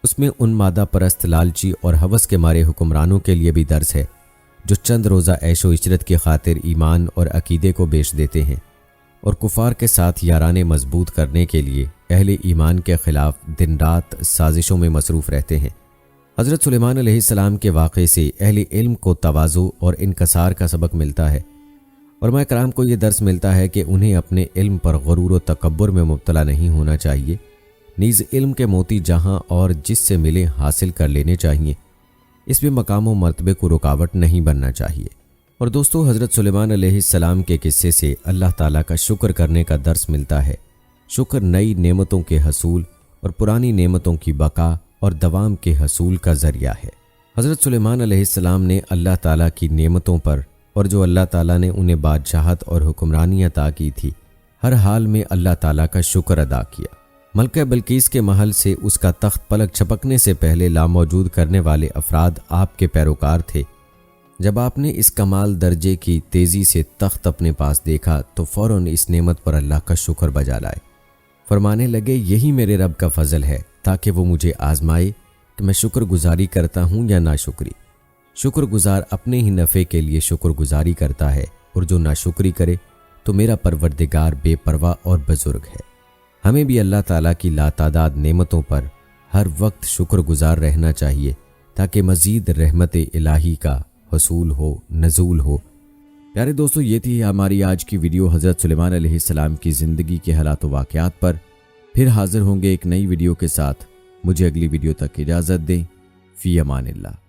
اس میں ان مادہ پرست لالچی اور ہوس کے مارے حکمرانوں کے لیے بھی درس ہے، جو چند روزہ عیش و عشرت کی خاطر ایمان اور عقیدے کو بیچ دیتے ہیں اور کفار کے ساتھ یارانے مضبوط کرنے کے لیے اہل ایمان کے خلاف دن رات سازشوں میں مصروف رہتے ہیں۔ حضرت سلیمان علیہ السلام کے واقعے سے اہل علم کو تواضع اور انکسار کا سبق ملتا ہے، علماء کرام کو یہ درس ملتا ہے کہ انہیں اپنے علم پر غرور و تکبر میں مبتلا نہیں ہونا چاہیے، نیز علم کے موتی جہاں اور جس سے ملے حاصل کر لینے چاہیے، اس میں مقام و مرتبے کو رکاوٹ نہیں بننا چاہیے۔ اور دوستو، حضرت سلیمان علیہ السلام کے قصے سے اللہ تعالیٰ کا شکر کرنے کا درس ملتا ہے۔ شکر نئی نعمتوں کے حصول اور پرانی نعمتوں کی بقا اور دوام کے حصول کا ذریعہ ہے۔ حضرت سلیمان علیہ السلام نے اللہ تعالیٰ کی نعمتوں پر اور جو اللہ تعالیٰ نے انہیں بادشاہت اور حکمرانی عطا کی تھی، ہر حال میں اللہ تعالیٰ کا شکر ادا کیا۔ ملکہ بلقیس کے محل سے اس کا تخت پلک چھپکنے سے پہلے لاموجود کرنے والے افراد آپ کے پیروکار تھے۔ جب آپ نے اس کمال درجے کی تیزی سے تخت اپنے پاس دیکھا تو فوراً اس نعمت پر اللہ کا شکر بجا لائے، فرمانے لگے یہی میرے رب کا فضل ہے تاکہ وہ مجھے آزمائے کہ میں شکر گزاری کرتا ہوں یا ناشکری۔ شکر گزار اپنے ہی نفع کے لیے شکر گزاری کرتا ہے، اور جو ناشکری کرے تو میرا پروردگار بے پرواہ اور بزرگ ہے۔ ہمیں بھی اللہ تعالیٰ کی لاتعداد نعمتوں پر ہر وقت شکر گزار رہنا چاہیے تاکہ مزید رحمت الہی کا حصول ہو، نزول ہو۔ پیارے دوستو، یہ تھی ہماری آج کی ویڈیو حضرت سلیمان علیہ السلام کی زندگی کے حالات و واقعات پر۔ پھر حاضر ہوں گے ایک نئی ویڈیو کے ساتھ۔ مجھے اگلی ویڈیو تک اجازت دیں۔ فی امان اللہ۔